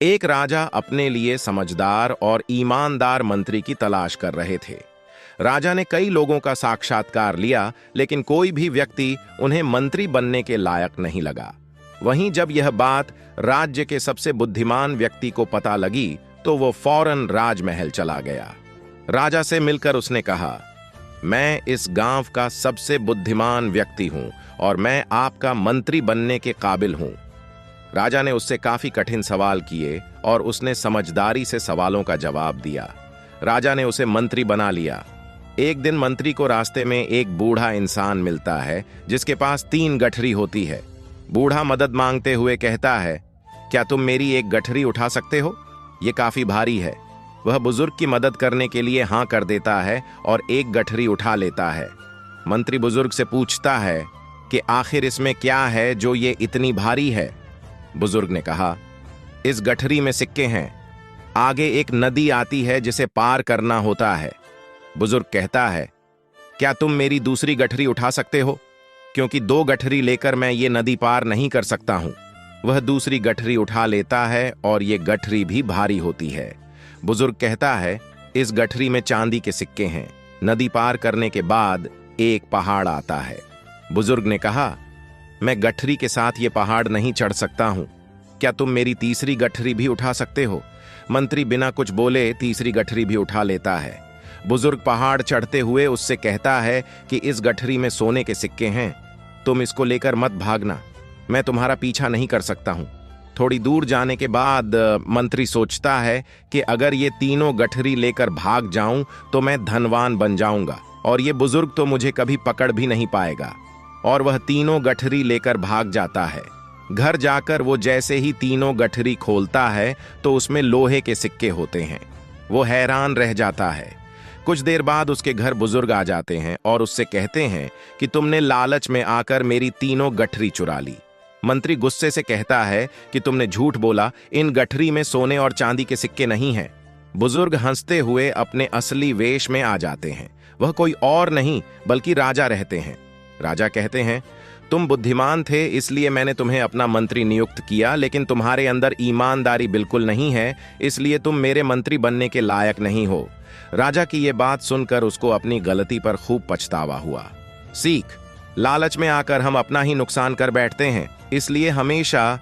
एक राजा अपने लिए समझदार और ईमानदार मंत्री की तलाश कर रहे थे। राजा ने कई लोगों का साक्षात्कार लिया, लेकिन कोई भी व्यक्ति उन्हें मंत्री बनने के लायक नहीं लगा। वहीं जब यह बात राज्य के सबसे बुद्धिमान व्यक्ति को पता लगी, तो वो फौरन राजमहल चला गया। राजा से मिलकर उसने कहा, मैं इस गांव का सबसे बुद्धिमान व्यक्ति हूं और मैं आपका मंत्री बनने के काबिल हूं। राजा ने उससे काफी कठिन सवाल किए और उसने समझदारी से सवालों का जवाब दिया। राजा ने उसे मंत्री बना लिया। एक दिन मंत्री को रास्ते में एक बूढ़ा इंसान मिलता है जिसके पास 3 गठरी होती है। बूढ़ा मदद मांगते हुए कहता है, क्या तुम मेरी एक गठरी उठा सकते हो? ये काफी भारी है। वह बुजुर्ग की मदद करने के लिए हां कर देता है और एक गठरी उठा लेता है। मंत्री बुजुर्ग से पूछता है कि आखिर इसमें क्या है जो ये इतनी भारी है? बुजुर्ग ने कहा, इस गठरी में सिक्के हैं। आगे एक नदी आती है जिसे पार करना होता है। बुजुर्ग कहता है, क्या तुम मेरी दूसरी गठरी उठा सकते हो? क्योंकि 2 गठरी लेकर मैं ये नदी पार नहीं कर सकता हूं। वह दूसरी गठरी उठा लेता है और ये गठरी भी भारी होती है। बुजुर्ग कहता है, इस गठरी में चांदी के सिक्के हैं। नदी पार करने के बाद एक पहाड़ आता है। बुजुर्ग ने कहा, मैं गठरी के साथ ये पहाड़ नहीं चढ़ सकता हूं। क्या तुम मेरी तीसरी गठरी भी उठा सकते हो? मंत्री बिना कुछ बोले तीसरी गठरी भी उठा लेता है। बुजुर्ग पहाड़ चढ़ते हुए उससे कहता है कि इस गठरी में सोने के सिक्के हैं। तुम इसको लेकर मत भागना, मैं तुम्हारा पीछा नहीं कर सकता हूं। थोड़ी दूर जाने के बाद मंत्री सोचता है कि अगर ये तीनों गठरी लेकर भाग जाऊं तो मैं धनवान बन जाऊंगा और ये बुजुर्ग तो मुझे कभी पकड़ भी नहीं पाएगा। और वह तीनों गठरी लेकर भाग जाता है। घर जाकर वो जैसे ही तीनों गठरी खोलता है तो उसमें लोहे के सिक्के होते हैं। वो हैरान रह जाता है। कुछ देर बाद उसके घर बुजुर्ग आ जाते हैं और उससे कहते हैं कि तुमने लालच में आकर मेरी तीनों गठरी चुरा ली। मंत्री गुस्से से कहता है कि तुमने झूठ बोला, इन गठरी में सोने और चांदी के सिक्के नहीं हैं। बुजुर्ग हंसते हुए अपने असली वेश में आ जाते हैं। वह कोई और नहीं बल्कि राजा रहते हैं। राजा कहते हैं, तुम बुद्धिमान थे इसलिए मैंने तुम्हें अपना मंत्री नियुक्त किया, लेकिन तुम्हारे अंदर ईमानदारी बिल्कुल नहीं है, इसलिए तुम मेरे मंत्री बनने के लायक नहीं हो। राजा की ये बात सुनकर उसको अपनी गलती पर खूब पछतावा हुआ। सीख, लालच में आकर हम अपना ही नुकसान कर बैठते हैं, इसलिए हमेशा